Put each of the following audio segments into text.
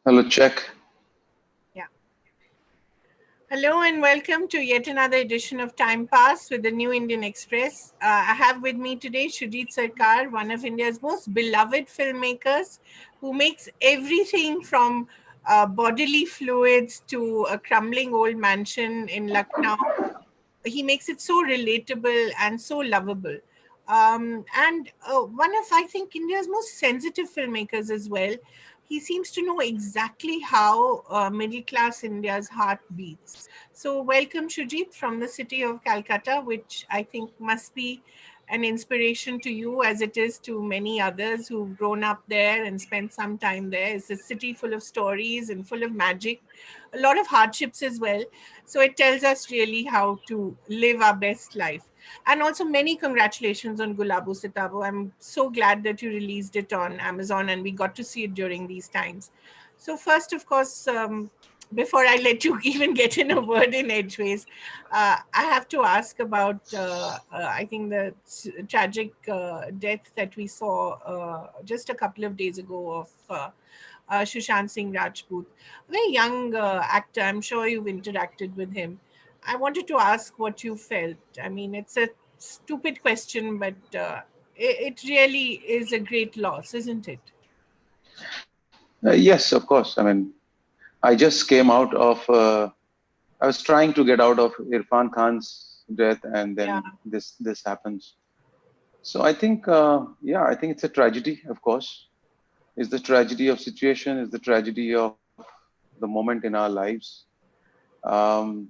Hello, check. Yeah. Hello and welcome to yet another edition of Time Pass with the New Indian Express. I have with me today Shoojit Sircar, one of India's most beloved filmmakers, who makes everything from bodily fluids to a crumbling old mansion in Lucknow. He makes it so relatable and so lovable. And one of, I think, India's most sensitive filmmakers as well. He seems to know exactly how middle class India's heart beats. So, welcome, Shujit, from the city of Calcutta, which I think must be an inspiration to you as it is to many others who've grown up there and spent some time there. It's a city full of stories and full of magic, a lot of hardships as well. So it tells us really how to live our best life. And also, many congratulations on Gulabo Sitabo. I'm so glad that you released it on Amazon and we got to see it during these times. So, first, of course, before I let you even get in a word in edgeways, I have to ask about, I think, the tragic death that we saw just a couple of days ago of Sushant Singh Rajput, a very young actor. I'm sure you've interacted with him. I wanted to ask what you felt. I mean, it's a stupid question, but it really is a great loss, isn't it? Yes, of course. I mean, I just came out of. I was trying to get out of Irfan Khan's death, and Yeah, then this happens. So I think, yeah, I think it's a tragedy. Of course, it's the tragedy of situation. It's the tragedy of the moment in our lives. Um,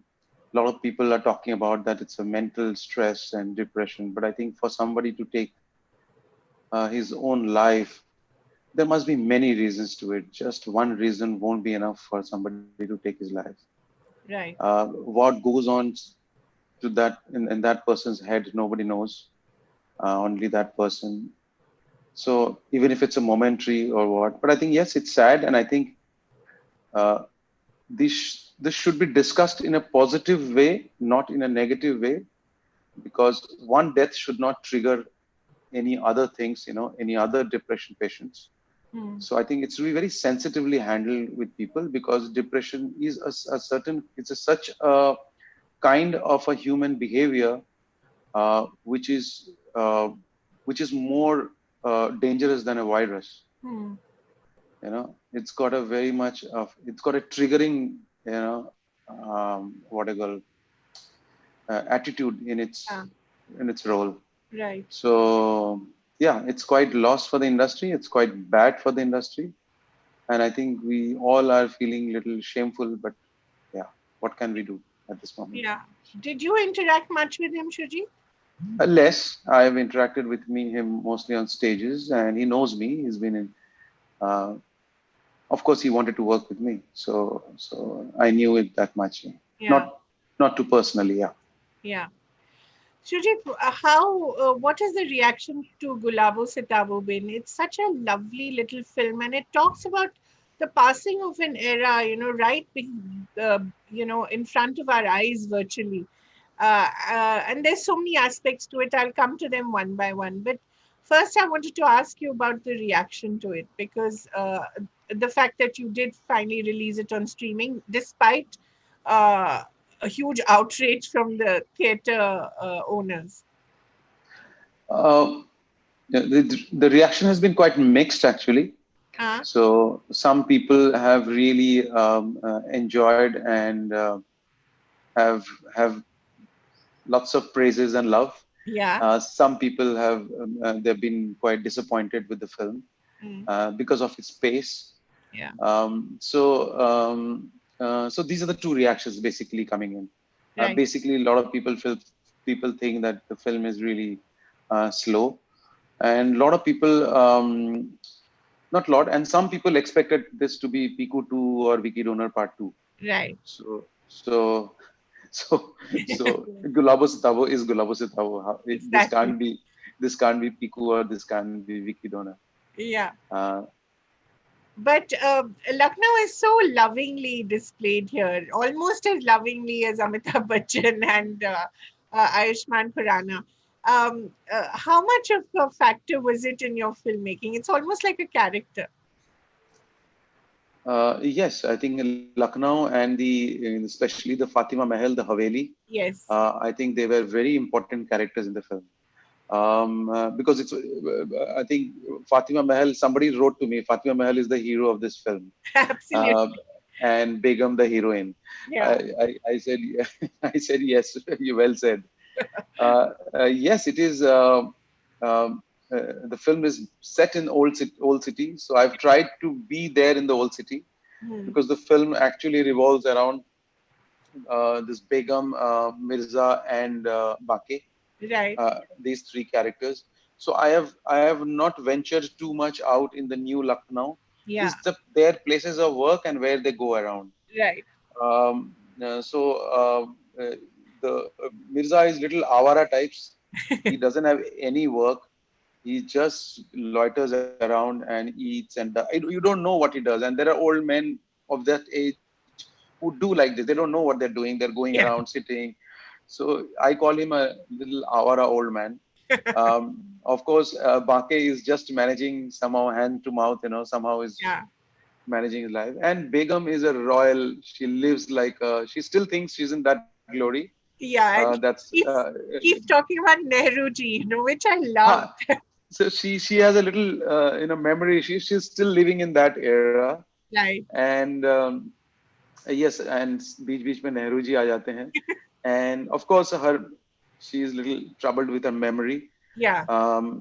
a lot of people are talking about that it's a mental stress and depression, but I think for somebody to take his own life, there must be many reasons to it. Just one reason won't be enough for somebody to take his life. right. What goes on to that in that person's head, nobody knows. Only that person. So even if it's a momentary or what, but I think yes, it's sad, and I think uh, this should be discussed in a positive way, not in a negative way, because one death should not trigger any other things, any other depression patients. Hmm. So I think it's really very sensitively handled with people because depression is a certain, it's a, such a kind of a human behavior which uh, is more dangerous than a virus. Hmm. It's got a very much of, it's got a triggering, what I call attitude Yeah, in its role. right. So yeah, it's quite lost for the industry. It's quite bad for the industry, and I think we all are feeling a little shameful. But yeah, what can we do at this moment? Yeah. Did you interact much with him, Shuji? Less. I've interacted with him mostly on stages, and he knows me. He's been in. Uh, of course, he wanted to work with me, so I knew it that much. Yeah, Not not too personally. Yeah. yeah. Sujit, what is the reaction to Gulabo Sitabo been? It's such a lovely little film, and it talks about the passing of an era, in front of our eyes virtually. And there's so many aspects to it. I'll come to them one by one. But first, I wanted to ask you about the reaction to it because the fact that you did finally release it on streaming, despite uh, a huge outrage from the theater owners. Uh, the reaction has been quite mixed actually. Uh, So some people have really enjoyed and have have lots of praises and love. yeah. Some people have they've been quite disappointed with the film Mm, because of its pace. yeah. So these are the two reactions basically coming in. Right. Basically, a lot of people think that the film is really slow, and a lot of people not lot, and some people expected this to be Piku 2 or Wiki Donor Part 2. Right. So, so, so Gulabo Sitabo is Gulabo Sitabo. This Exactly. can't be, this can't be Piku or this can't be Wiki Donor. Yeah. Uh, But Lucknow is so lovingly displayed here, almost as lovingly as Amitabh Bachchan and Ayushmann Khurrana. How much of a factor was it in your filmmaking? It's almost like a character. Yes, I think Lucknow and especially the Fatima Mahal, the Haveli, Yes. I think they were very important characters in the film. Because I think Fatima Mahal, somebody wrote to me, Fatima Mahal is the hero of this film, uh, Absolutely. and Begum the heroine. Yeah. I said, I said yes, you well said. Yes, it is. Um, the film is set in old city, so I've tried to be there in the old city Hmm. because the film actually revolves around this Begum, Mirza, and Bake, Right. these three characters. So I have not ventured too much out in the new Lucknow. Yeah. It's their places of work and where they go around. Right. Um, so the Mirza is little awara types. He doesn't have any work. He just loiters around and eats, and you don't know what he does. And there are old men of that age who do like this. They don't know what they're doing. They're going around Yeah. sitting. So I call him a little awara old man. Of course, Bake is just managing somehow hand to mouth. Somehow is Yeah. managing his life. And Begum is a royal. She lives like she still thinks she's in that glory. Yeah. And That's he's talking about Nehruji, which I ha, loved. so she has a little memory. She's still living in that era. Right. And yes, and बीच बीच में नेहरू जी आ जाते हैं. And of course she is little troubled with her memory. Yeah.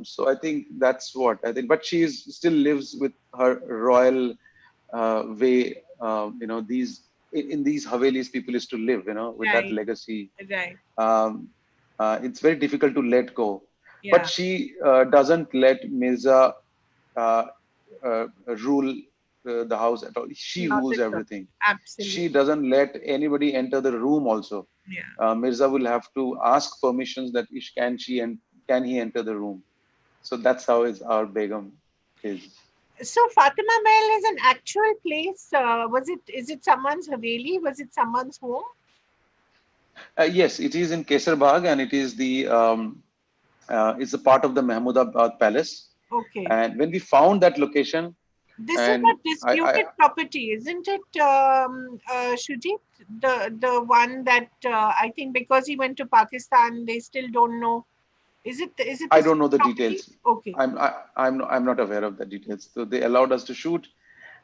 So I think that's what I think. But she still lives with her royal way. These in these Havelis people used to live. With that Right. legacy. Right. Um, it's very difficult to let go. But Yeah. she doesn't let Mirza uh, rule the house at all. She Not rules at all. everything. She Absolutely. doesn't let anybody enter the room also. Yeah. Mirza will have to ask permissions that can he enter the room. So that's how is our Begum is. So Fatima Mahal is an actual place. Is it someone's Haveli? Was it someone's home? Yes, it is in Kesar Bagh, and it's a part of the Mahmudabad Palace. Okay. And when we found that location, This is a and disputed property, isn't it, Shujit? The one that I think because he went to Pakistan, they still don't know. Is it I the don't same know the property? details. Okay. I'm not aware of the details. So they allowed us to shoot.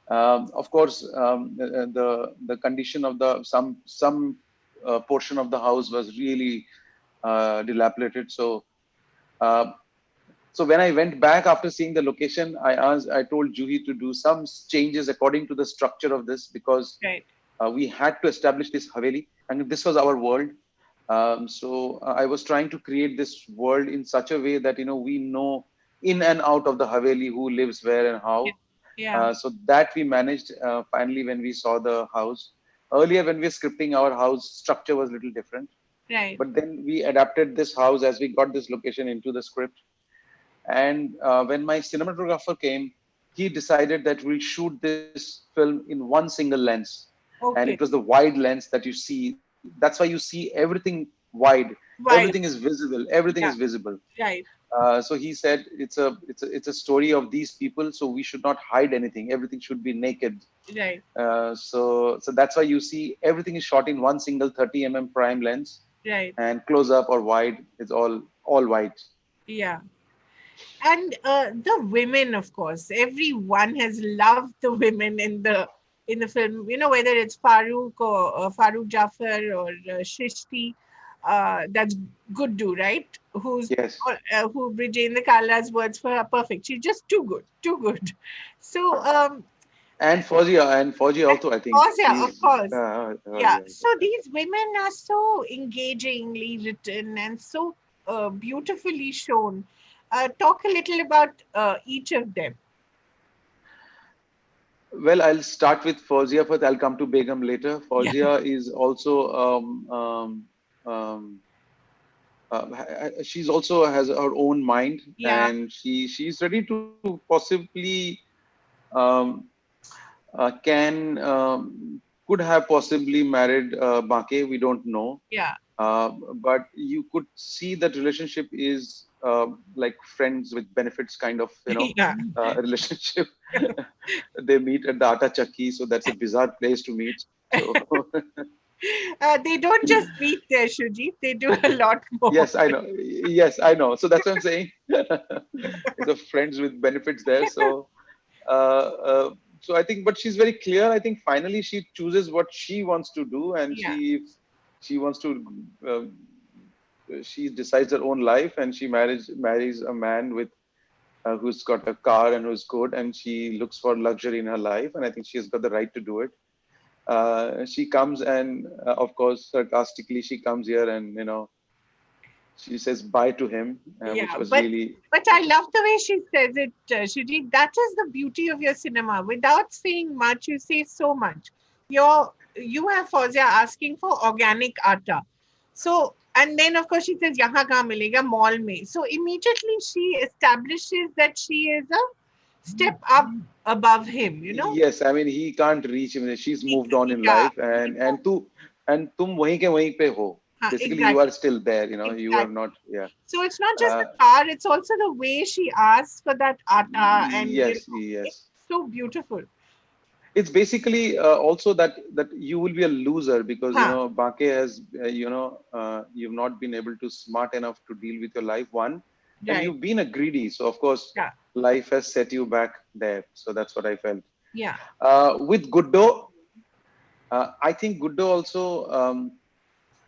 Of course, the condition of the some portion of the house was really dilapidated. Uh, so when I went back after seeing the location, I told Juhi to do some changes according to the structure of this because Right. we had to establish this Haveli, and this was our world. So I was trying to create this world in such a way that we know in and out of the Haveli who lives where and Yeah. how. Yeah. So that we managed finally when we saw the house. Earlier, when we were scripting, our house structure was a little different, Right. but then we adapted this house as we got this location into the script. And when my cinematographer came, he decided that we'll shoot this film in one single lens. And it was Okay. the wide lens that you see. That's why you see everything wide. Everything Why? is visible. Everything is Yeah. visible. Right. So he said it's a story of these people, so we should not hide anything. Everything should be naked. Right. So that's why you see everything is shot in one single 30 prime lens, Right. and close up or wide. It's all white. Yeah. And the women, of course, everyone has loved the women in the film. Whether it's Farooq or Farooq Jafar or Shrishti, that's Guddu, right? Yes. Who Brijendra Kala's words for her perfect. She's just too good, too good. So And Fauji and also, I of think course, yeah, of she's course, yeah. yeah. So these women are so engagingly written and so beautifully shown. Talk a little about each of them. Well, I'll start with Fauzia first. I'll come to Begum later. Yeah, Fauzia is also um, she's also has her own mind, yeah, and she's ready to possibly um, can could have possibly married Bake. We don't know. yeah, but you could see that relationship is like friends with benefits kind of, Yeah. relationship. They meet at the Atta Chakki, so that's a bizarre place to meet. So They don't just meet there, Shujit. They do a lot more. yes, I know. Yes, I know. So that's what I'm saying. It's a friends with benefits there. Uh, uh, so I think, but she's very clear. I think finally she chooses what she wants to do, and Yeah. she wants to. Uh, she decides her own life, and she marries a man with who's got a car and who's good, and she looks for luxury in her life, and I think she has got the right to do it. She comes and, of course, sarcastically, she comes here and she says bye to him, which Yeah, was really but I love the way she says it, Shujit. That is the beauty of your cinema. Without saying much, you say so much. You have Fauzia asking for organic atta. So, and then of course she says, "Yahan kahan milega? Mall mein." So immediately she establishes that she is a step up above him. You know. yes. I mean, he can't reach him. She's moved on in Yeah. life, and tum wahi ke wahi pe ho. Basically, you are Exactly. still there. You are Exactly. not. Yeah. So it's not just Uh, the car, it's also the way she asks for that atta, and yes. it's Yes. so beautiful. It's basically also that you will be a loser because Huh, Bake has you've not been able to smart enough to deal with your life one, and right. you've been a greedy. So of course, Yeah. life has set you back there. So that's what I felt. Yeah. With Guddo, I think Guddo also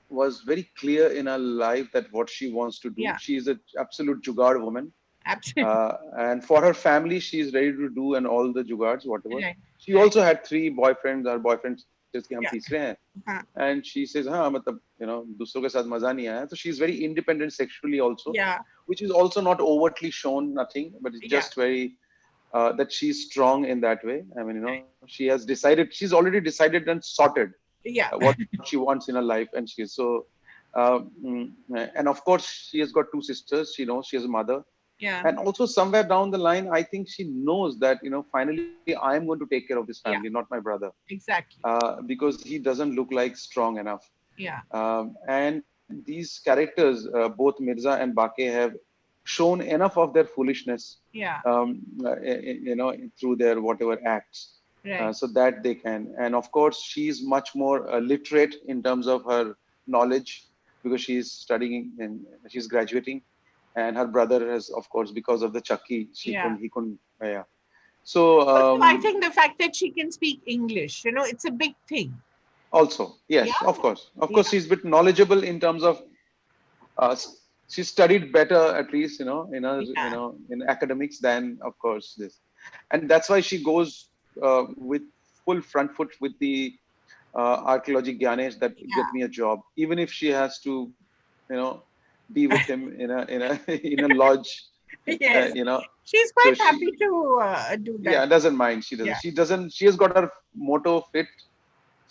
was very clear in her life that what she wants to do. Yeah. She is an absolute jugaad woman, Absolutely. and for her family, she is ready to do and all the jugards, whatever. Right. She Right. also had three boyfriends. Her boyfriend says कि हम तीसरे Yeah. हैं, Huh. and she says हाँ मतलब दूसरों के साथ मजा नहीं आया. So she's very independent sexually also, Yeah. which is also not overtly shown, nothing, but it's Yeah. just very that she's strong in that way. I mean, she has decided, she's already decided and sorted Yeah. what she wants in her life, and she's so. And of course, she has got two sisters. She knows she has a mother, Yeah. and also somewhere down the line, I think she knows that finally I am going to take care of this family, Yeah. not my brother, Exactly. because he doesn't look like strong enough. Yeah. And these characters, both Mirza and Bake, have shown enough of their foolishness, Yeah. through their whatever acts, Right. so that they can. And of course, she's much more literate in terms of her knowledge because she's studying and she's graduating, and her brother has, of course, because of the Chucky, Yeah. he couldn't. Yeah. So Also, I think the fact that she can speak English, it's a big thing. also, Yeah. yes, of Yeah. course, she's a bit knowledgeable in terms of she studied better at least Yeah. in academics than of course this, and that's why she goes with full front foot with the archaeology Ganesh that Yeah. get me a job, even if she has to you know be with him in a in a lodge, Yes. you know She's so quite happy she to do that. yeah doesn't mind. Yeah. She has got her motto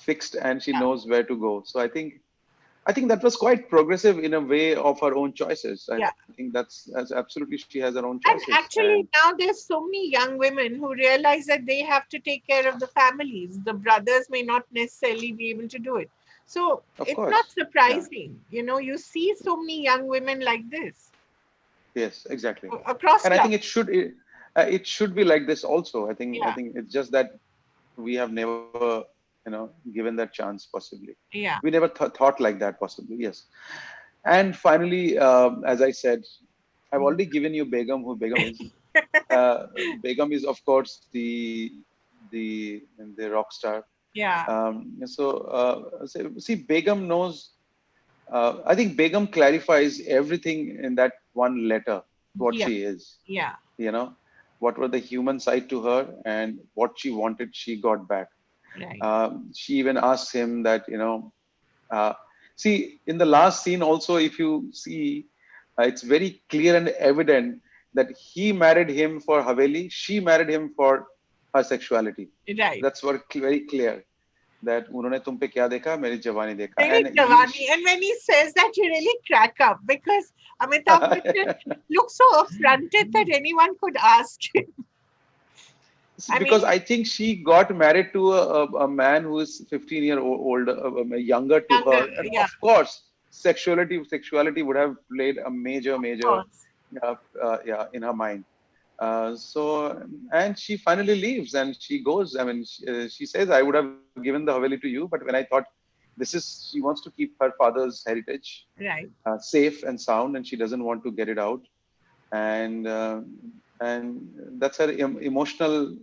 fixed, and she Yeah. knows where to go. So I think that was quite progressive in a way of her own choices. I Yeah. think that's absolutely she has her own And choices, and actually, now there's so many young women who realize that they have to take care of the families. The brothers may not necessarily be able to do it. So of it's not course, yeah, surprising. You see so many young women like this yes, exactly. across And I think clubs. it should be like this also. I Yeah. think it's just that we have never given that chance possibly. We Yeah. never thought like that possibly. Yes. And finally, as I said, I've already given you Begum, who Begum is. Begum is, of course, the rock star. Yeah. See, Begum knows. I think Begum clarifies everything in that one letter. What Yeah. she is, Yeah. you know, what were the human side to her, and what she wanted, she got back. Right. She even asks him that, uh, see, in the last scene also, if you see, it's very clear and evident that he married him for Haveli, she married him for her sexuality. Right. That's what very clear. That उन्होंने तुम पे क्या देखा मेरी जवानी देखा, Really, and Giovanni. And when he says that, you really crack up because Amitabh Bachchan looks so affronted that anyone could ask him. I because mean, I think she got married to a man who is 15-year old, younger to younger, her, and yeah, of course, sexuality would have played a Of major course. yeah, in her mind. So, and she finally leaves and she goes. I mean, she says, I would have given the Haveli to you, but when I thought she wants to keep her father's heritage Right. safe and sound, and she doesn't want to get it out. And that's her emotional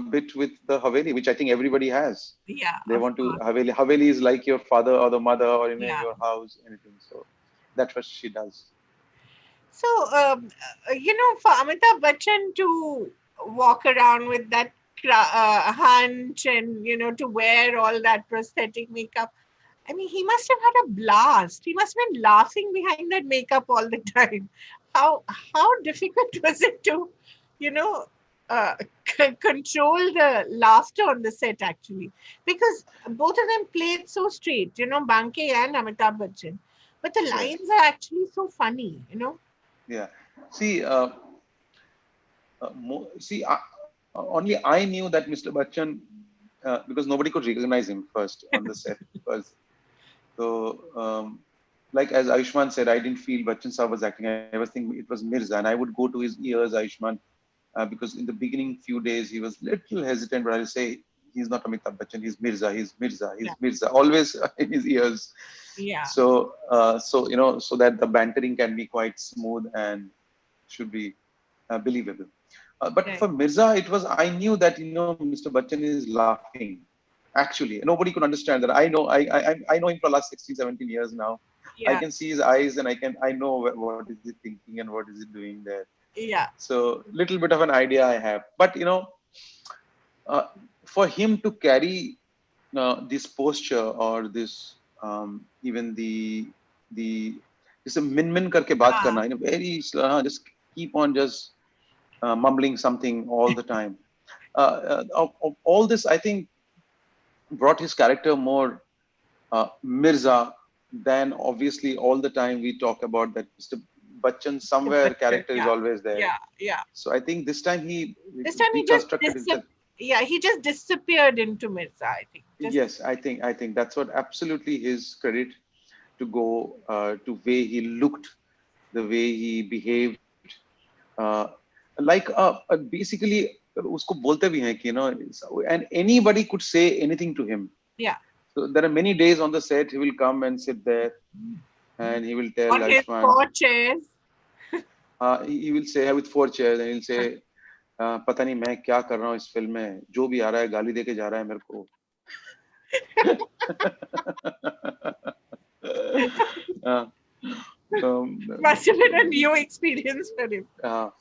bit with the Haveli, which I think everybody has. Yeah, They want of to course. Haveli is like your father or the mother or in Yeah. your house, anything. So that's what she does. So, for Amitabh Bachchan to walk around with that hunch and, to wear all that prosthetic makeup, I mean, he must have had a blast. He must have been laughing behind that makeup all the time. How difficult was it to, you know, uh, control the laughter on the set actually? Because both of them played so straight, Banke and Amitabh Bachchan. But the Right. lines are actually so funny. Yeah. See, see, only I knew that Mr. Bachchan because nobody could recognize him first on the set. Because so, like as Ayushman said, I didn't feel Bachchan Saab was acting. I was thinking it was Mirza, and I would go to his ears, Ayushman, because in the beginning few days he was little hesitant, but I'll say he's not Amitabh Bachchan, he's Mirza, he's Mirza, Yeah. he's Mirza, always in his ears. Yeah. So so that the bantering can be quite smooth and should be believable. But Right. for Mirza, it was I knew that Mr. Bachchan is laughing. Actually, nobody could understand that. I know him for the last 16, 17 years now. I Yeah. can see his eyes and I know what is he thinking and what is he doing there. Yeah. So little bit of an idea I have. But uh, for him to carry this posture or this even the just a min min karke baat Ah, karna, very slow, just keep on just mumbling something all the time. Of all this, I think brought his character more Mirza than obviously all the time we talk about that Mr. Bachchan the somewhere Bachchan. character is Yeah. always there. Yeah. Yeah. So I think this time he This time he just deconstructed himself. yeah, he just disappeared into Mirza, I think. Just Yes, I think that's what absolutely his credit to go to way he looked, the way he behaved. Uh, like basically उसको बोलते भी हैं कि and anybody could say anything to him. yeah. So there are many days on the set he will come and sit there and he will tell On his Ayushman, 4 chairs. he will say with 4 chairs and he'll say पता नहीं मैं क्या कर रहा हूँ इस film में जो भी आ रहा है गाली दे के जा रहा है मेरे को. uh, Must have been a new experience for him. हाँ.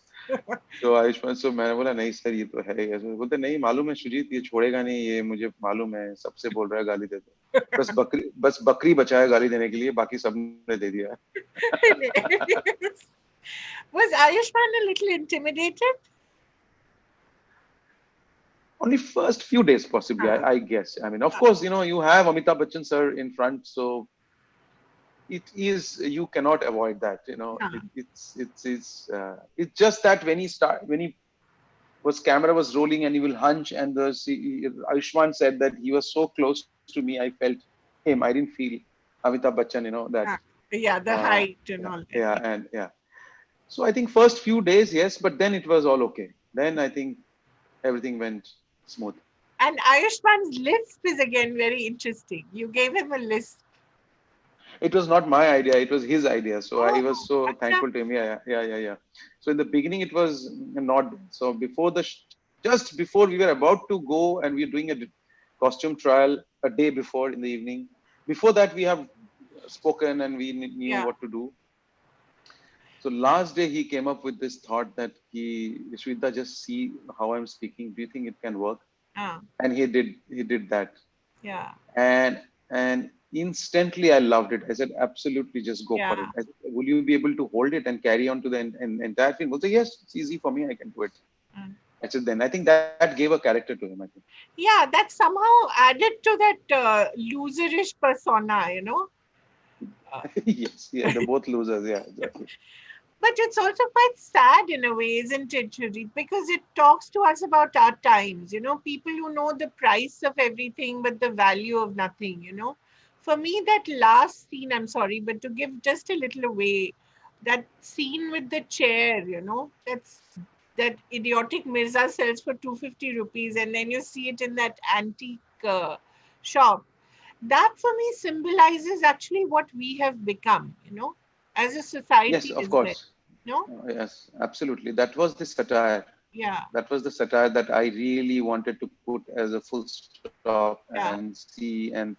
तो आयुष्मान सो मैंने बोला नहीं सर ये तो है ही ऐसे बोलते नहीं मालूम है सुजीत ये छोड़ेगा नहीं ये मुझे मालूम है सबसे बोल रहा है गाली दे दो बस बकरी बचा है गाली देने के लिए बाकी सबने दे दिया. Was Ayushman a little intimidated? Only first few days possibly Ah, I guess. I mean of course you have Amitabh Bachchan sir in front, so it is you cannot avoid that. ah, It's just that when he was camera was rolling and he will hunch and Ayushman said that he was so close to me I felt him. I didn't feel Amitabh Bachchan, that ah. Yeah, the uh, height and yeah, all that. yeah, and yeah. So I think first few days, yes, but then it was all okay. Then I think everything went smooth. And Ayushman's lisp is again very interesting. You gave him a lisp. It was not my idea; it was his idea. So I was Oh, so acha. thankful to him. Yeah. So in the beginning, it was not. So before just before we were about to go and we were doing a costume trial a day before in the evening. Before that, we have spoken and we knew Yeah. what to do. So last day he came up with this thought that Shweta, just see how I'm speaking. Do you think it can work? Ah, And he did that. yeah. And instantly I loved it. I said, absolutely, just go for Yeah. it. I said, will you be able to hold it and carry on to the entire film? He said, yes, it's easy for me. I can do it. Mm. I said, then I think that gave a character to him. I think. Yeah, that somehow added to that loserish persona. Uh, Yes, yeah, they're both losers. Yeah, exactly. but it's also quite sad in a way, isn't it, Shujit? Because it talks to us about our times, people who know the price of everything but the value of nothing. For me, that last scene, I'm sorry, but to give just a little away, that scene with the chair, that idiotic Mirza sells for 250 rupees, and then you see it in that antique shop. That for me symbolizes actually what we have become, as a Yes, society of as well. course. No? Yes, absolutely. That was the satire. Yeah, That was the satire that I really wanted to put as a full stop and yeah, see and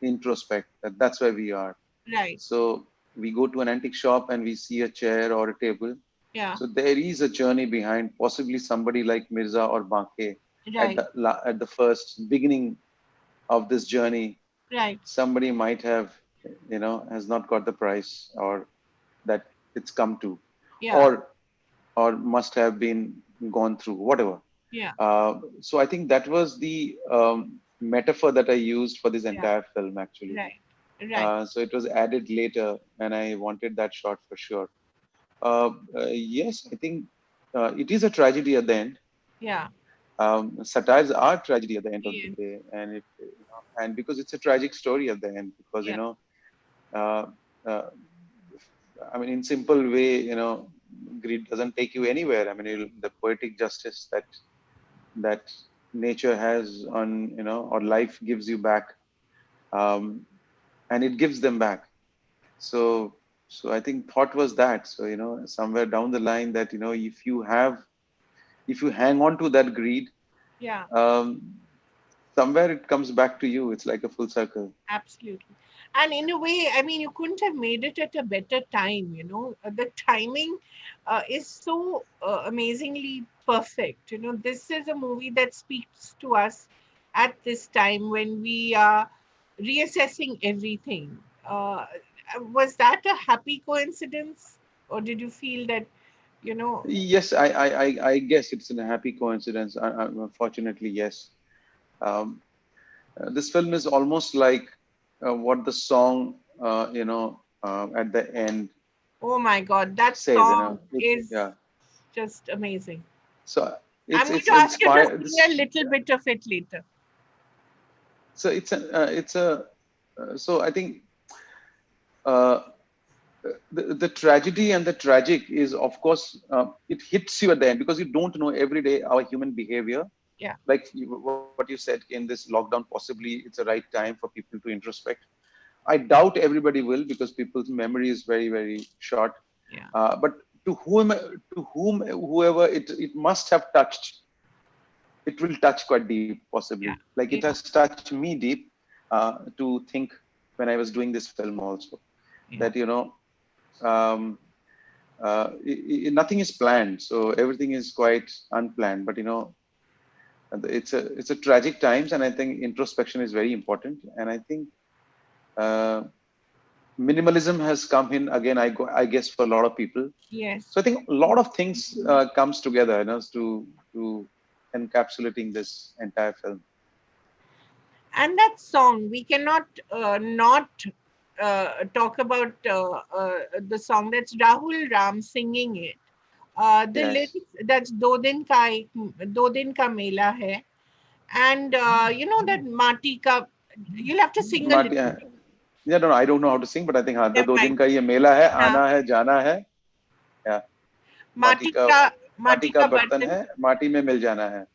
introspect that that's where we are. right. So we go to an antique shop and we see a chair or a table. Yeah, So there is a journey behind possibly somebody like Mirza or Banke at right, at the first beginning of this journey. right. Somebody might have, has not got the price or that it's come to, Yeah, or must have been gone through, whatever. yeah, So I think that was the metaphor that I used for this yeah, entire film, actually. right, right. So it was added later, and I wanted that shot for sure. Yes, I think it is a tragedy at the end. Yeah, Satires are tragedy at the end of the yes, day, and and because it's a tragic story at the end, because yeah, uh, uh, I mean, in simple way, greed doesn't take you anywhere. I mean, the poetic justice that nature has on, or life gives you back, um, and it gives them back. So, so I think thought was that. So, somewhere down the line that, if you hang on to that greed, yeah. um, somewhere it comes back to you. It's like a full circle. Absolutely. And in a way, I mean, you couldn't have made it at a better time, The timing is so amazingly perfect. This is a movie that speaks to us at this time when we are reassessing everything. Was that a happy coincidence? Or did you feel that, you know, Yes, I guess it's a happy coincidence. Unfortunately, yes. Um, this film is almost like what the song, at the end oh my God, that says. song is Yeah. just amazing. So I'm going it's to ask you to inspired. sing a little bit of it later. So it's a so I think uh, the tragedy and the tragic is, of course, it hits you at the end because you don't know every day our human behavior. Yeah. Like what you said, in this lockdown, possibly it's a right time for people to introspect. I doubt everybody will, because people's memory is very, very short. Yeah. But whoever it must have touched, it will touch quite deep, possibly. Yeah. Like it Yeah. has touched me deep to think when I was doing this film also, that Yeah. um, nothing is planned, so everything is quite unplanned. But it's a tragic times, and I think introspection is very important. And I think uh, minimalism has come in again. I guess for a lot of people. Yes. So I think a lot of things comes together, to encapsulating this entire film. And that song, we cannot not talk about the song. That's Rahul Ram singing it. The Yes. lyrics, that's Do Din Ka Mela Hai. And that Mati Ka, you'll have to sing a Marty, little bit. yeah, no, I don't know how to sing, but I think हाँ, Never दो mind. दिन का ये मेला है, हाँ, आना है, जाना है, या माटी Mati का Ka, माटी Mati का Ka बर्तन Bartan. है, माटी में मिल जाना है.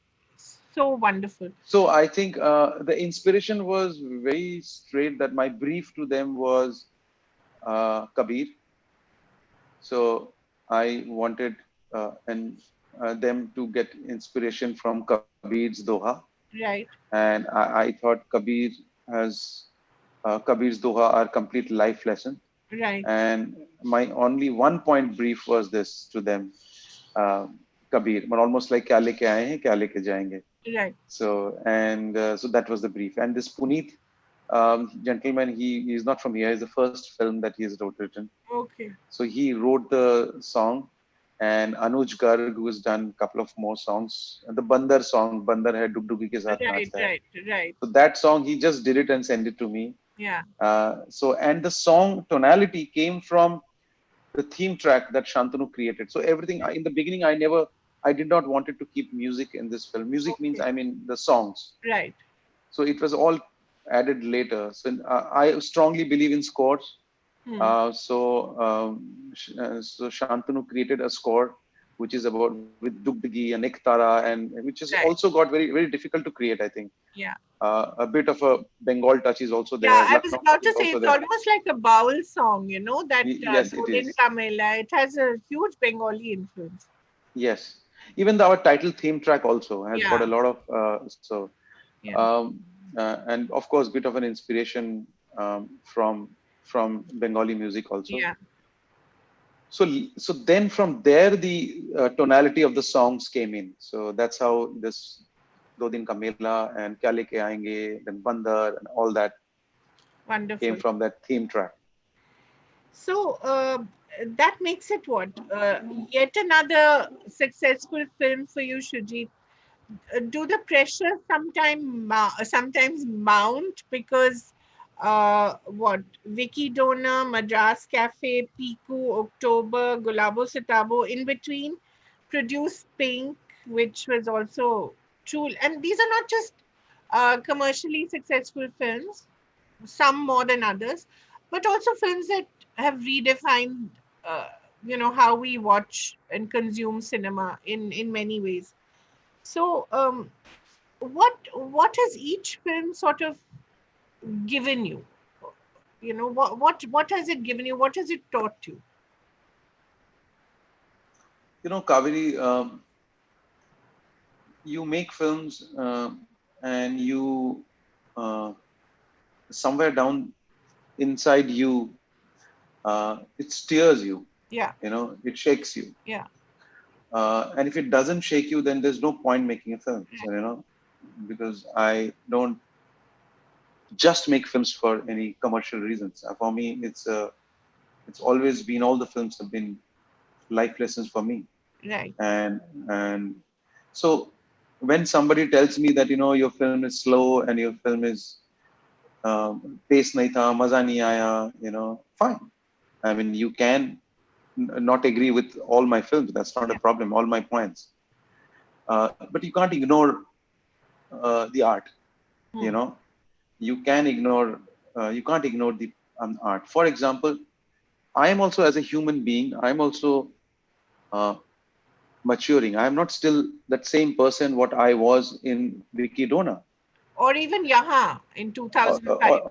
So wonderful. So I think the inspiration was very straight. That my brief to them was Kabir. So I wanted and them to get inspiration from Kabir's Doha, Right. and I thought Kabir's Doha are complete life lesson. Right. And my only one point brief was this to them, uh, Kabir, but almost like क्या लेके आए हैं, क्या लेके जाएंगे. Right. So and so that was the brief. And this Puneet gentleman, he is not from here. It's the first film that he has written. Okay. So he wrote the song, and Anuj Garg, who has done a couple of more songs, the Bandar song, Bandar hai dug dugi ke saath Right. naachta hai. Right. Right. So that song, he just did it and sent it to me. Yeah. So and the song tonality came from the theme track that Shantanu created. So everything in the beginning, I did not wanted to keep music in this film. Music means, Okay. I mean, the songs. Right. So it was all added later. So I strongly believe in scores. Hmm. So Shantanu created a score which is about with Dugdagi and Ektara, and which is also Right. got very very difficult to create. I think Yeah. a bit of a Bengal touch is also Yeah, there. I was Lucknow touch about is to say also it's there. almost like a Baul song, that Yes, Do it Din is. Kamela. It has a huge Bengali influence. Yes, even our title theme track also has got Yeah, a lot of yeah, and of course bit of an inspiration from Bengali music also. yeah. So then from there the tonality of the songs came in. So that's how this Do Din Ka Mela and Kya Leke Aayenge, then Bandar and all that came Wonderful. from that theme track. So that makes it what? Yet another successful film for you, Shujit. Do the pressure sometimes mount because what Vicky Donor, Madras Cafe, Piku, October, Gulabo Sitabo in between produced Pink, which was also true. And these are not just commercially successful films, some more than others, but also films that have redefined, uh, how we watch and consume cinema in many ways. So, what has each film sort of given you? What has it given you? What has it taught you? Kaveri, you make films and you somewhere down inside you, it steers you. Yeah, It shakes you. yeah, And if it doesn't shake you, then there's no point making a film. So, right, because I don't just make films for any commercial reasons. For me, it's always been, all the films have been life lessons for me. right. And so when somebody tells me that, your film is slow and your film is pace nahi tha, maza nahi aaya, fine. I mean, you can not agree with all my films. That's not a Yeah. problem. All my points. But you can't ignore the art. You Hmm. know, you can ignore. You can't ignore the art. For example, I am also, as a human being, I'm also uh, maturing. I'm not still that same person what I was in Vicky Dona. Or even Yaha in Or, 2005,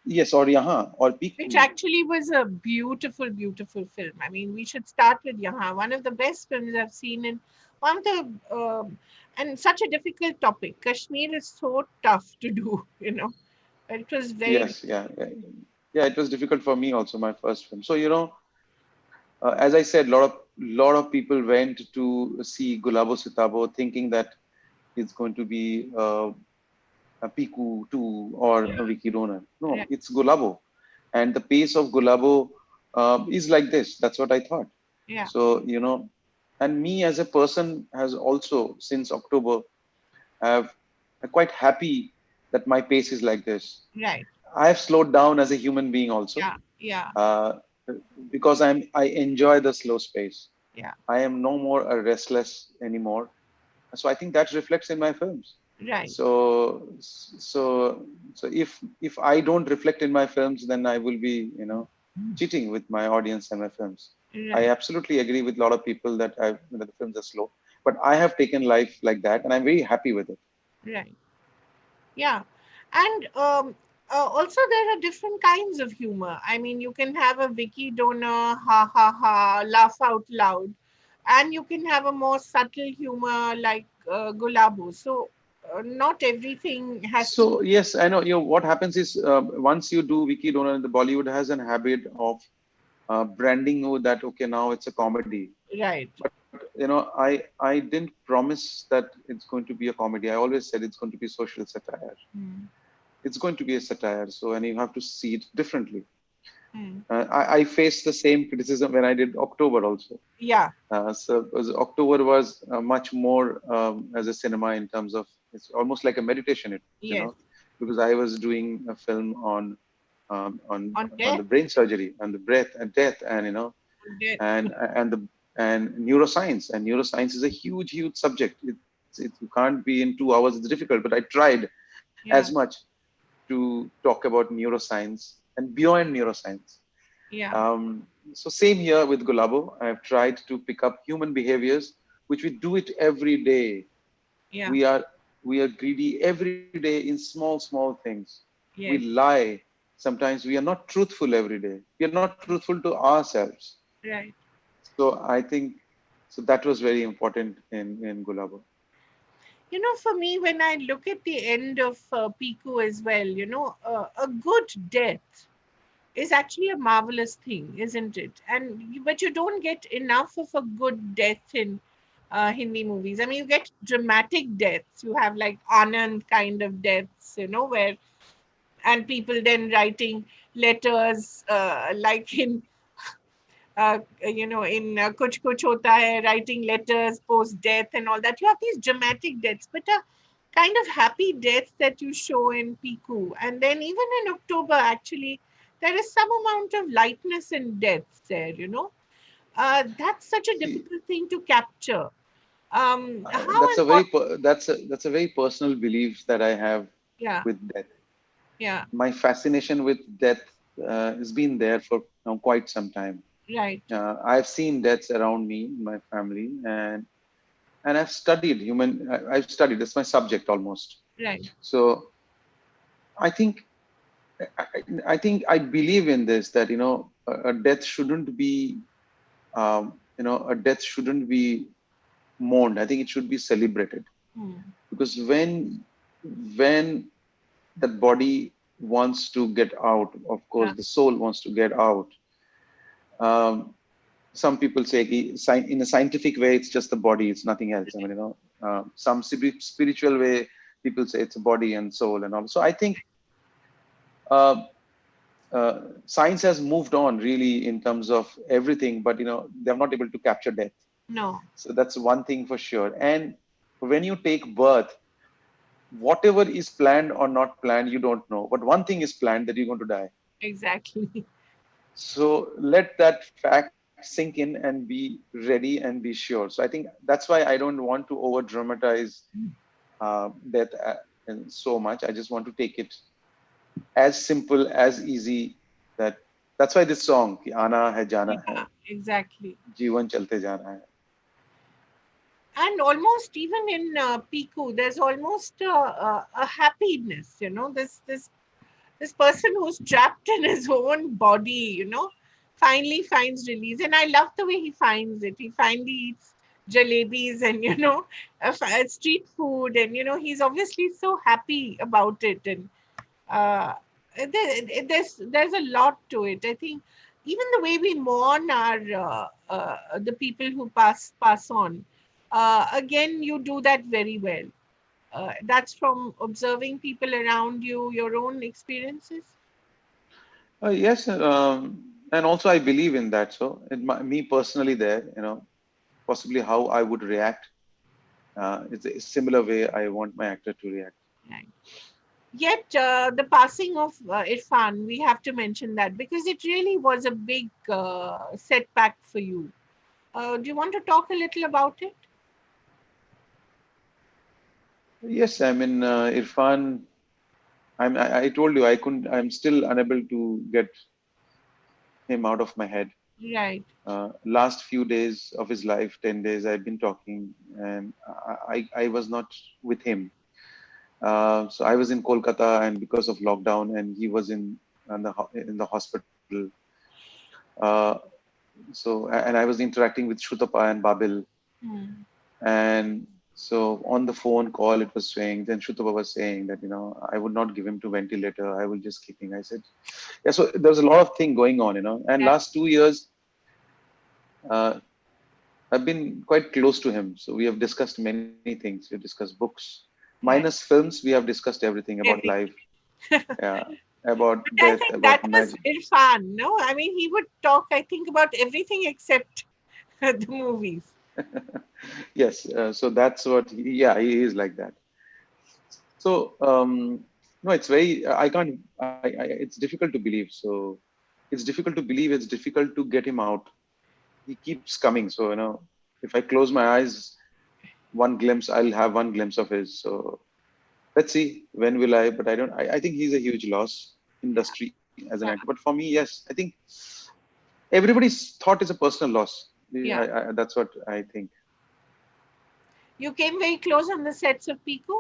yes, or Yahan, or which Piku. actually was a beautiful, beautiful film. I mean, we should start with Yaha, one of the best films I've seen, in one of the and such a difficult topic. Kashmir is so tough to do, but it was very Yes, difficult. yeah, yeah. Yeah, it was difficult for me also, my first film. So, as I said, lot of people went to see Gulabo Sitabo thinking that it's going to be a Piku 2 or Yeah, a Vicky Ronan. No, right. it's Gulabo. And the pace of Gulabo is like this. That's what I thought. Yeah, So, and me as a person has also, since October, have I'm quite happy that my pace is like this. right. I have slowed down as a human being also, Yeah, yeah, uh, because I enjoy the slow space. yeah, I am no more a restless anymore. So I think that reflects in my films. right, So if I don't reflect in my films, then I will be cheating with my audience and my films. I right, absolutely agree with a lot of people that the films are slow, but I have taken life like that, and I'm very happy with it. right. Yeah. And also, there are different kinds of humor. I mean, you can have a Vicky Donor, ha ha ha, laugh out loud, and you can have a more subtle humor like Gulabo. So, not everything has to So yes, I know. What happens is, once you do Wiki Donor, the Bollywood has an habit of branding you that okay, now it's a comedy. be right. But I didn't promise that it's going to be a comedy. I always said it's going to be social satire. Mm. It's going to be a satire. So, and you have to see it differently. Mm. I faced the same criticism when I did October also. Yeah. So October was much more as a cinema in terms of, it's almost like a meditation. Yes. Because I was doing a film on On on death. the brain surgery and the breath and death, and On death. and the and neuroscience. And neuroscience is a huge subject. You can't be in 2 hours. It's difficult, but I tried as Yeah. much. to talk about neuroscience and beyond neuroscience. Yeah. So same here with Gulabo. I've tried to pick up human behaviors, which we do it every day. Yeah. We are we are greedy every day in small things. We Yes. lie. Sometimes we are not truthful every day. We are not truthful to ourselves. Right. So I think so that was very important in Gulabo. For me, when I look at the end of Piku as well, a good death is actually a marvelous thing, isn't it? But you don't get enough of a good death in Hindi movies. I mean, you get dramatic deaths. You have like Anand kind of deaths, where and people then writing letters like in Kuch Kuch Hota Hai, writing letters post death and all that. You have these dramatic deaths, but a kind of happy death that you show in Piku. And then even in October, actually, there is some amount of lightness in deaths there. That's such a See, difficult thing to capture. How that's a and what? that's a very personal belief that I have Yeah, with death. yeah, My fascination with death has been there for quite some time. right, I've seen deaths around me, in my family, and I've studied human. I've studied. It's my subject almost. right. So I think I think I believe in this that a death shouldn't be a death shouldn't be mourned. I think it should be celebrated Hmm. because when that body wants to get out, of course Yeah, the soul wants to get out. Um, some people say in a scientific way it's just the body, it's nothing else. I mean, some spiritual way people say it's a body and soul and all. So I think uh, science has moved on really in terms of everything, but they're not able to capture death. no, So that's one thing for sure. And when you take birth, whatever is planned or not planned, you don't know. But one thing is planned, that you're going to die. exactly. So let that fact sink in and be ready and be sure. So I think that's why I don't want to over dramatize death and so much. I just want to take it as simple, as easy. That that's why this song, कि आना है जाना है, Yeah, exactly. जीवन चलते जाना है. And almost even in Piku, there's almost a happiness. This person who's trapped in his own body, finally finds release. And I love the way he finds it. He finally eats jalebis and street food, and he's obviously so happy about it. And uh, there's a lot to it. I think even the way we mourn our the people who pass on. Again, you do that very well. That's from observing people around you, your own experiences. Yes, and also I believe in that. So me personally, there, possibly how I would react. It's a similar way I want my actor to react. Right. Yet, the passing of Irfan, we have to mention that because it really was a big setback for you. Do you want to talk a little about it? Yes, I mean Irfan. I told you I couldn't. I'm still unable to get him out of my head. Right. Last few days of his life, 10 days, I've been talking, and I was not with him. So I was in Kolkata, and because of lockdown, and he was in the hospital. Uh, and I was interacting with Shutapa and Babil, Hmm. and so on the phone call, it was saying, then Shutapa was saying that, I would not give him to ventilator. I will just keep him. I said, yeah, so there's a lot of thing going on, and Right. last 2 years, uh, I've been quite close to him. So we have discussed many things. We have discussed books, minus Right. films. We have discussed everything about life, Everything. yeah, about But I death, think about that was magic. Irfan, no? I mean, he would talk, I think, about everything except the movies. Yes, so that's what. Yeah, he is like that. So no, it's very. I can't. It's difficult to believe. So it's difficult to believe. It's difficult to get him out. He keeps coming. So if I close my eyes, one glimpse, I'll have one glimpse of his. So let's see when will I. But I don't. I think he's a huge loss Yeah. industry as an actor. Yeah. But for me, yes, I think everybody's thought is a personal loss. Yeah. That's what I think. You came very close on the sets of Pico?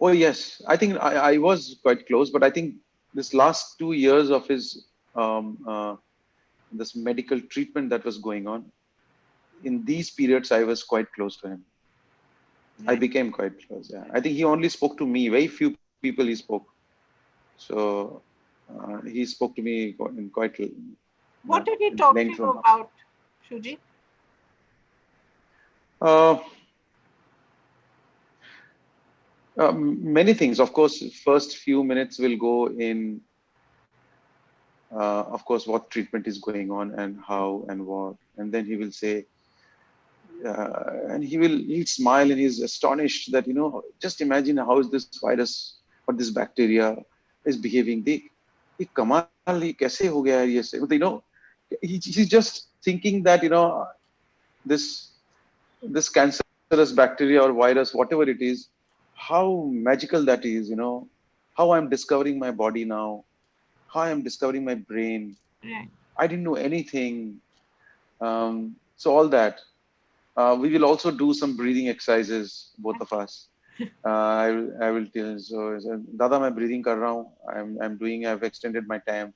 Oh yes, I think I was quite close, but I think this last 2 years of his this medical treatment that was going on, in these periods I was quite close to him. I Right. became quite close. Yeah, I think he only spoke to me. Very few people he spoke. So he spoke to me in quite What did he in talk to length. you about, Shuji? Uh, Many things. Of course, first few minutes will go in. Of course, what treatment is going on and how and what, and then he will say, and he'll smile and he's astonished that just imagine how is this virus or this bacteria is behaving. ये कमाल ये कैसे हो गया है ये से मतलब he's just thinking that this this cancerous bacteria or virus whatever it is, how magical that is, how I'm discovering my body now, how I'm discovering my brain. Right. I didn't know anything. So all that. We will also do some breathing exercises, both of us. I will tell you. So Dada, मैं breathing कर रहा हूँ. I'm doing. I've extended my time.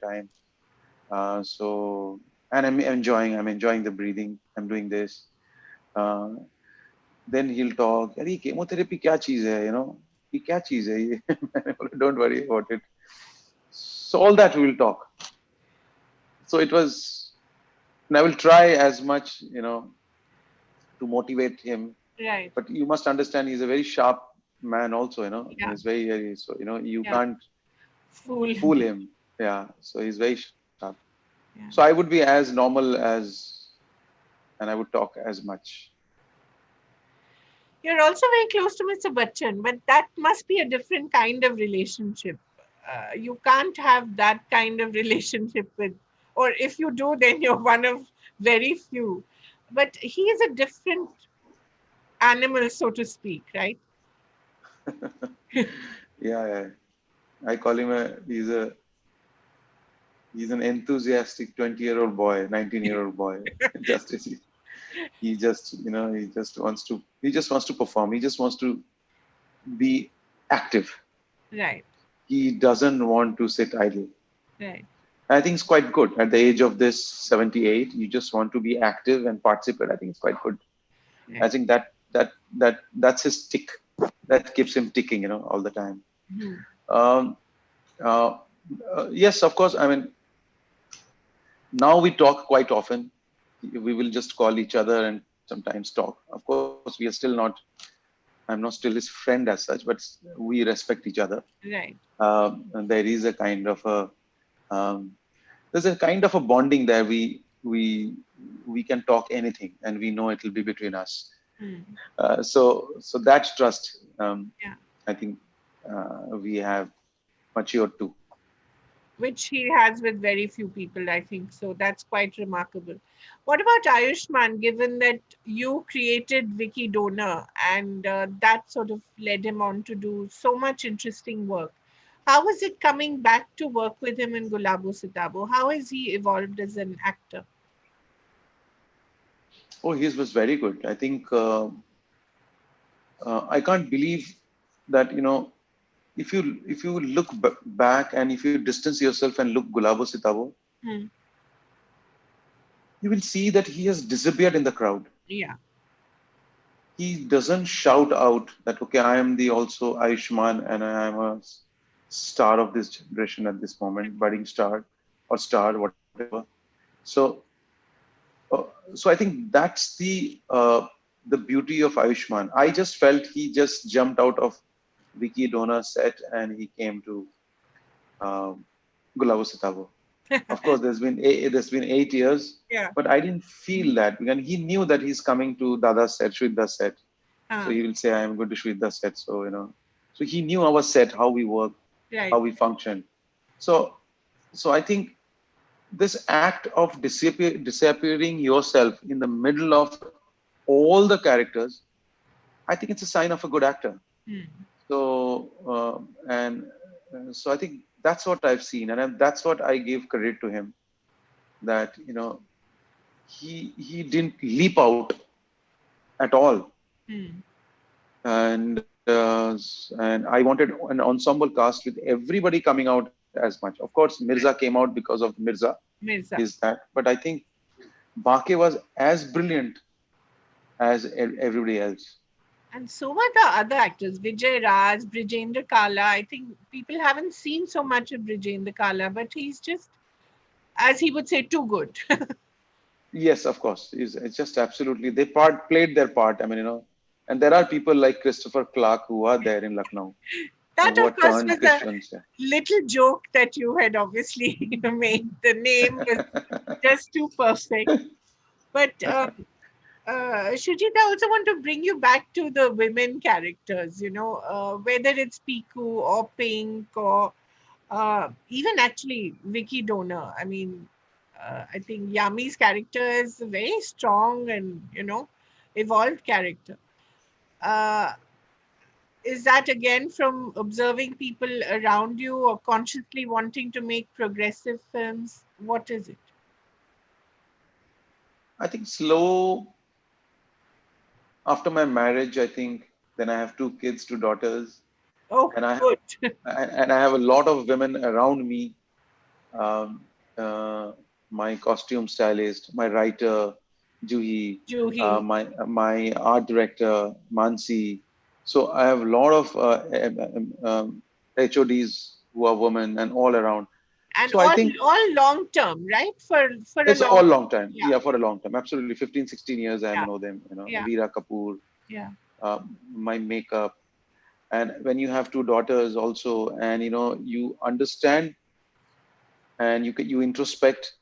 So and I'm enjoying the breathing. I'm doing this. Uh, then he'll talk. अरे chemotherapy क्या चीज है? ये क्या चीज है ये? Don't worry about it. So all that we will talk. So it was, and I will try as much, to motivate him. Right. But you must understand, he's a very sharp man also, Yeah. he's very, so, you Yeah. can't Fool. fool him. Yeah. So he's very sharp. So I Yeah. would be as normal and I would talk as much. You're also very close to Mr. Bachchan, but that must be a different kind of relationship. You can't have that kind of relationship with, or if you do, then you're one of very few. But he is a different animal, so to speak, right? Yeah. I call him he's an enthusiastic 20-year-old boy, 19-year-old boy. just he just wants to perform. He just wants to be active. Right. He doesn't want to sit idle. Right. I think it's quite good at the age of this 78. You just want to be active and participate. I think it's quite good. I Right. think that's his tick. That keeps him ticking, all the time. Hmm. Um, uh, yes, of course. I mean, now we talk quite often. We will just call each other and sometimes talk. Of course, we are still not. I'm not still his friend as such, but we respect each other. Right. And there is a kind of a there's a kind of a bonding there. We can talk anything, and we know it will be between us. Hmm. So that trust, Yeah. I think, we have matured to. Which he has with very few people, I think. So that's quite remarkable. What about Ayushman, given that you created Vicky Donor and that sort of led him on to do so much interesting work? How was it coming back to work with him in Gulabo Sitabo? How has he evolved as an actor? Oh, his was very good. I think I can't believe that if you look back and if you distance yourself and look Gulabo Sitabo, Hmm. you will see that he has disappeared in the crowd. Yeah. He doesn't shout out that okay, I am the also Ayushman and I am a star of this generation at this moment, budding star or star, whatever. So, uh, so I think that's the beauty of Ayushman. I just felt he just jumped out of Vicky Dona's set and he came to um, Gulabo Sitabo. Of course, there's been 8 years, Yeah. but I didn't feel that because he knew that he's coming to Dada's set, Shweta's set. So Ah, he will say, "I am going to Shweta's set." So so he knew our set, how we work, right. how we function. So I think this act of disappearing yourself in the middle of all the characters, I think it's a sign of a good actor. Hmm. So so I think that's what I've seen, and that's what I give credit to him, that he didn't leap out at all. Hmm. And I wanted an ensemble cast with everybody coming out as much. Of course, Mirza Right. came out because of Mirza, Mirza. is that, but I think Bake was as brilliant as everybody else. And so were the other actors, Vijay Raj, Brijendra Kala. I think people haven't seen so much of Brijendra Kala, but he's just, as he would say, too good. Yes, of course. It's just absolutely they played their part. I mean, and there are people like Christopher Clark who are there in Lucknow, That, who of are course, turned was a Christians. Yeah. little joke that you had obviously made. The name was just too perfect. But Shujit, I also want to bring you back to the women characters, whether it's Piku or Pink or even actually Vicky Donor. I mean, I think Yami's character is a very strong and, evolved character. Uh, is that again from observing people around you or consciously wanting to make progressive films? What is it? I think slow after my marriage. I think then I have two kids, two daughters, Oh, and good. I have a lot of women around me. Um, uh, my costume stylist, my writer, Juhi, Juhi. my art director, Mansi. So I have a lot of HODs who are women and all around. And So I think all long term, right? For a it's all long, long time. yeah, Yeah, for a long time. Absolutely. 15, 16 years I yeah, know them, yeah, Veera Kapoor, yeah. my makeup. And when you have two daughters also, and you understand, and you introspect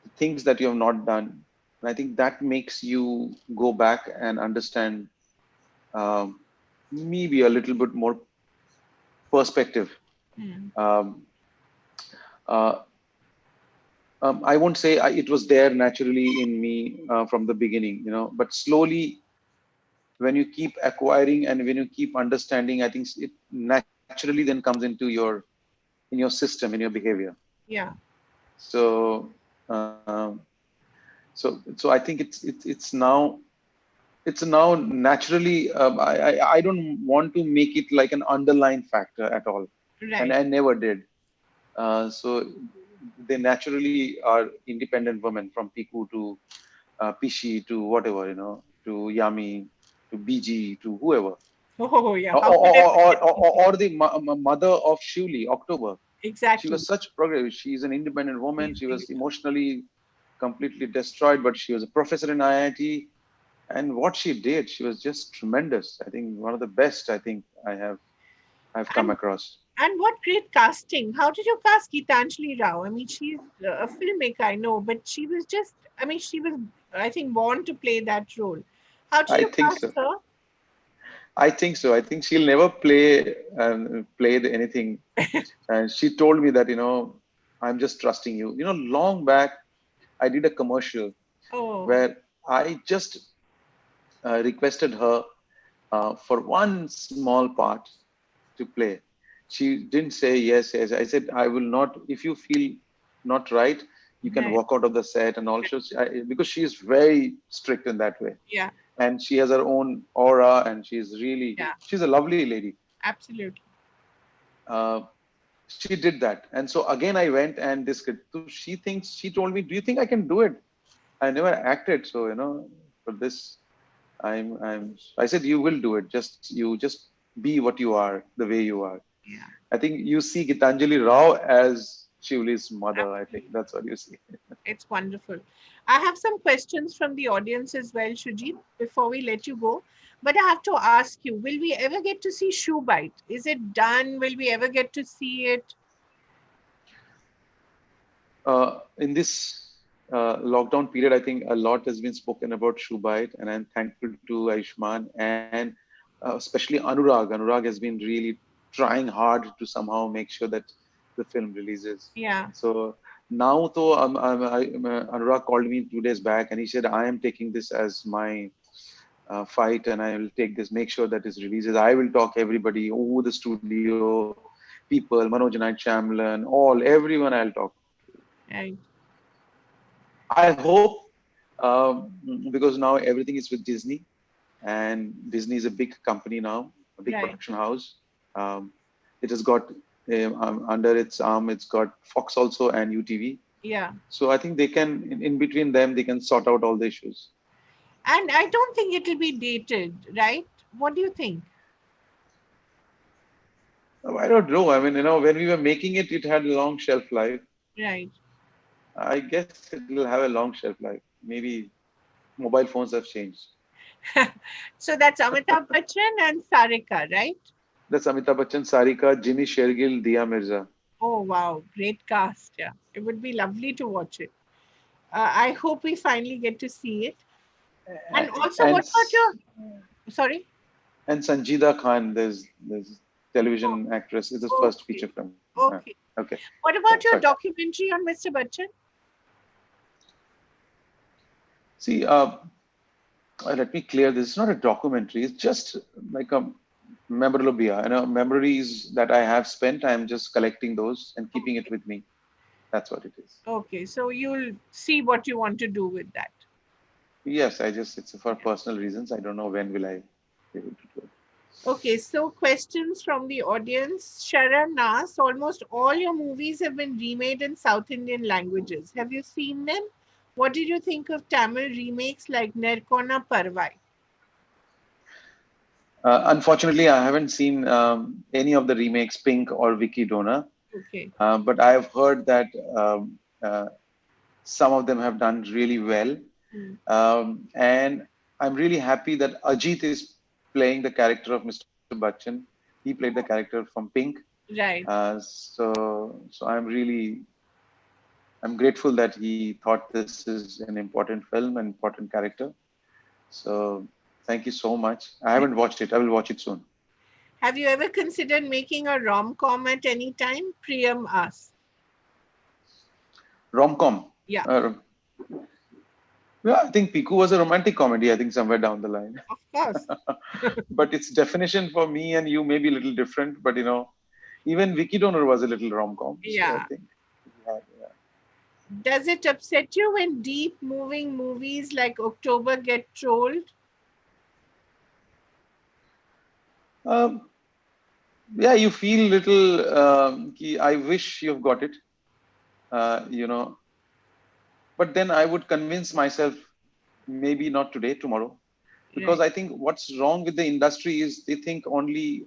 the things that you have not done. And I think that makes you go back and understand, um, maybe a little bit more perspective. Hmm. Um, uh, I won't say it was there naturally in me from the beginning, but slowly, when you keep acquiring and when you keep understanding, I think it naturally then comes into in your system, in your behavior. Yeah. So, um, so I think it's now naturally. I don't want to make it like an underlying factor at all, and Right. I never did. So they naturally are independent women, from Piku to Pishi to whatever, to Yami to BG to whoever, Oh, yeah. or How could I forget BG? the mother of Shivli, October. She Exactly. was such progressive. She's an independent woman. He's She was brilliant. emotionally completely destroyed, but she was a professor in IIT. And what she did, she was just tremendous. I think one of the best I think I've come And across. and what great casting. How did you cast Geetanjali Rao? I mean, she's a filmmaker, I know, but she was just, I mean, she was, I think, born to play that role. How did I you think cast so. her? I think so. I think she'll never played anything. And she told me that, I'm just trusting you. Long back, I did a commercial Oh, where I just requested her for one small part to play. She didn't say yes, yes. I said, I will not, if you feel not right, you can right. walk out of the set. And also, because she is very strict in that way. Yeah, And she has her own aura, and yeah, she's a lovely lady. absolutely. Uh, she did that. And so again, I went and this, so she told me, do you think I can do it? I never acted. So, for this, I said, you will do it. Just be what you are, the way you are. Yeah, I think you see Gitanjali Rao as Shivli's mother. I think absolutely. that's what you see. It's wonderful. I have some questions from the audience as well, Shujit, before we let you go. But I have to ask you, will we ever get to see Shoe Bite? Is it done? Will we ever get to see it? In this lockdown period, I think a lot has been spoken about Shubhite, and I'm thankful to Ayushman and especially Anurag. Anurag has been really trying hard to somehow make sure that the film releases. Yeah. So now, though, Anurag called me 2 days back, and he said, "I am taking this as my fight, and I will take this, make sure that it releases. I will talk everybody, the studio people, Manoj and Shamlan, everyone I'll talk to. Right. I hope, because now everything is with Disney, and Disney is a big company now, a big Right. production house. It has got under its arm, it's got Fox also and UTV. Yeah. So I think they can, in between them, they can sort out all the issues. And I don't think it'll be dated, right? What do you think? I don't know. I mean, when we were making it, it had a long shelf life. Right. I guess it will have a long shelf life. Maybe mobile phones have changed. So that's Amitabh Bachchan and Sarika, right? That's Amitabh Bachchan, Sarika, Jimmy Shergill, Dia Mirza. Oh, wow. Great cast. Yeah. It would be lovely to watch it. I hope we finally get to see it. And also, And what about your. Sorry? and Sanjida Khan, there's Oh, television actress. It's the first okay. feature film. Okay. Okay, What yeah, about your sorry. documentary on Mr. Bachchan? See, let me clear this. It's not a documentary. It's just like a memorabilia. Memories that I have spent. I'm just collecting those and keeping it Okay. with me. That's what it is. Okay. So you'll see what you want to do with that. Yes, it's for personal reasons. I don't know when will I be able to do it. Okay, so questions from the audience. Sharon asks, almost all your movies have been remade in South Indian languages. Have you seen them? What did you think of Tamil remakes like Nerkona Parvai? Unfortunately, I haven't seen any of the remakes, Pink or Vicky Dona, Okay. but I have heard that some of them have done really well. Hmm. And I'm really happy that Ajit is playing the character of Mr. Bachchan. He played the character from Pink. Right. So I'm grateful that he thought this is an important film and important character. So thank you so much. I haven't watched it. I will watch it soon. Have you ever considered making a rom-com at any time? Priyam asks. Rom-com. Yeah, Uh, yeah, I think Piku was a romantic comedy. I think somewhere down the line, of course. but its definition for me and you may be a little different. But even Vicky Donor was a little rom-com. So I Yeah. think, yeah, yeah. Does it upset you when deep moving movies like October get trolled? Um, yeah, you feel little. I wish you've got it. Uh, you know, but then I would convince myself, maybe not today, tomorrow, because Right, I think what's wrong with the industry is they think only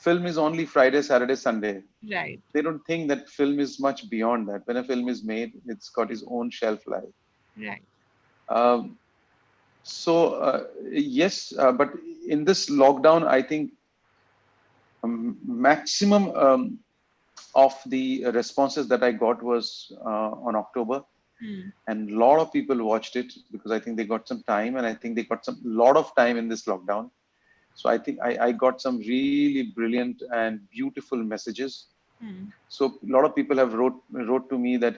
film is only Friday, Saturday, Sunday. right, They don't think that film is much beyond that. When a film is made, it's got its own shelf life. right. Um, yes, but in this lockdown, I think maximum of the responses that I got was on October, Hmm. and a lot of people watched it because I think they got some time, and I think they got some lot of time in this lockdown. So I think I got some really brilliant and beautiful messages. Hmm. So a lot of people have wrote to me that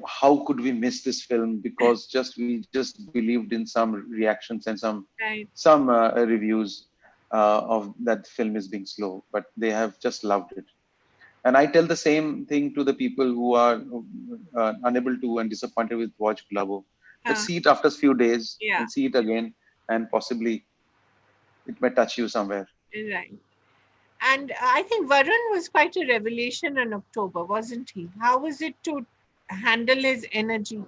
how could we miss this film because just we just believed in some reactions and Right. some reviews of that film is being slow, but they have just loved it. And I tell the same thing to the people who are unable to and disappointed with watch Gulabo. Let's Uh, see it after a few days yeah, and see it again, and possibly it may touch you somewhere. right. And I think Varun was quite a revelation in October, wasn't he? How was it to handle his energy?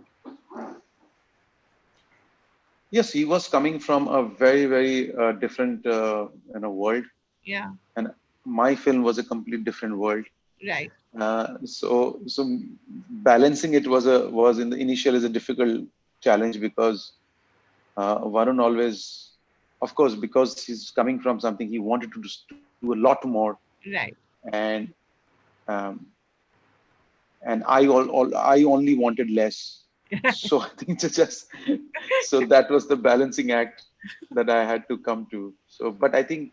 Yes, he was coming from a very, very different world, Yeah, and my film was a complete different world. right. So balancing it was in the initial is a difficult challenge because Varun always, of course, because he's coming from something he wanted to do a lot more, Right. and um, I only wanted less. So I think it's just so that was the balancing act that I had to come to. So, but I think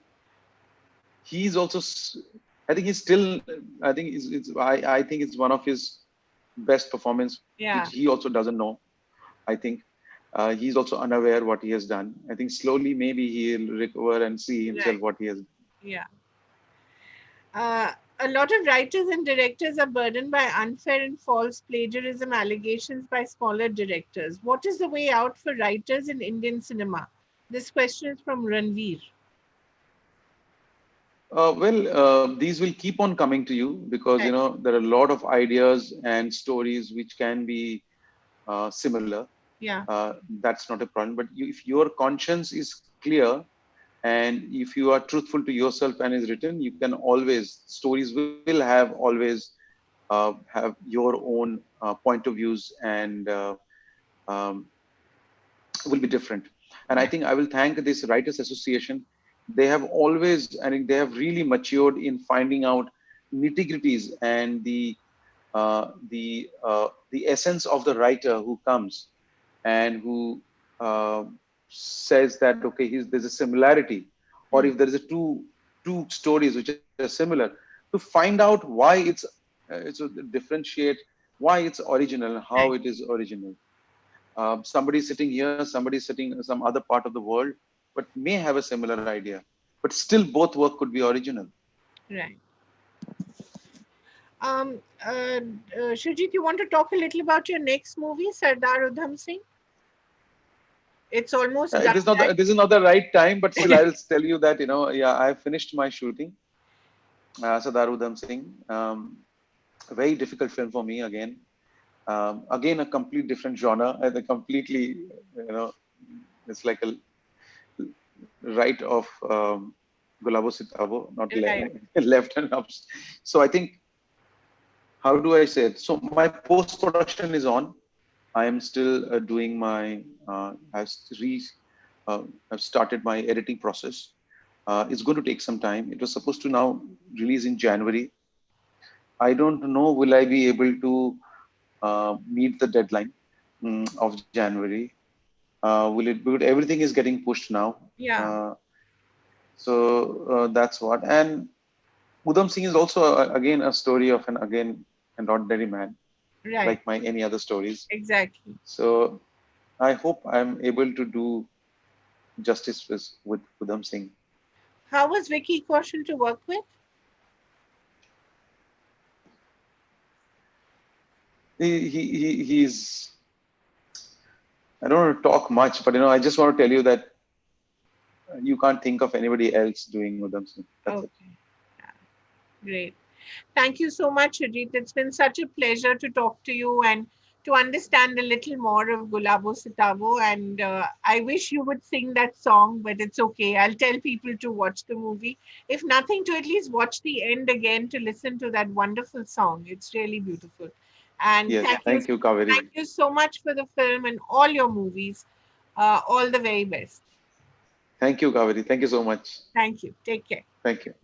he's also, I think he's still, I think I think it's one of his best performance, which he Yeah. also doesn't know, I think. He's also unaware what he has done. I think slowly maybe he'll recover and see himself Right. what he has. Yeah. A lot of writers and directors are burdened by unfair and false plagiarism allegations by smaller directors. What is the way out for writers in Indian cinema? This question is from Ranveer. These will keep on coming to you because Right. there are a lot of ideas and stories which can be similar. Yeah. That's not a problem. But if your conscience is clear and if you are truthful to yourself and is written, you can always stories will have always have your own point of views and um, will be different. And I Yeah. think I will thank this Writers Association. They have always, I think they have really matured in finding out nitty-gritties and the essence of the writer who comes and who uh, says that okay, there's a similarity, or Hmm. if there is a two stories which are similar, to find out why it's a differentiate why it's original, how Right. it is original. Somebody sitting here, somebody sitting in some other part of the world, but may have a similar idea. But still, both work could be original. Right. Um, uh, Shujit, you want to talk a little about your next movie, Sardar Udham Singh? It's almost done, right? This is not the right time, but still, I'll tell you that yeah, I finished my shooting. Sardar Udham Singh, a very difficult film for me again. Again, a complete different genre, and a completely, it's like a right of Gulabo Sitabo, not Right. left and up. So I think, how do I say it? So my post production is on. I am still doing my, I've started my editing process. It's going to take some time. It was supposed to now release in January. I don't know will I be able to meet the deadline of January. Will it? But everything is getting pushed now. Yeah. Uh, so that's what. And Udham Singh is also again a story of an ordinary man, Right. like my any other stories. Exactly. So I hope I'm able to do justice with Udham Singh. How was Vicky Kaushal to work with? He's. I don't want to talk much, but I just want to tell you that you can't think of anybody else doing Udham Singh. That's it. Okay. Yeah. Great. Thank you so much, Ajit. It's been such a pleasure to talk to you and to understand a little more of Gulabo Sitabo. And I wish you would sing that song, but it's okay. I'll tell people to watch the movie. If nothing, to at least watch the end again to listen to that wonderful song. It's really beautiful. And Yes, thank you, thank Kaveri. you so much for the film and all your movies. All the very best. Thank you, Kaveri. Thank you so much. Thank you. Take care. Thank you.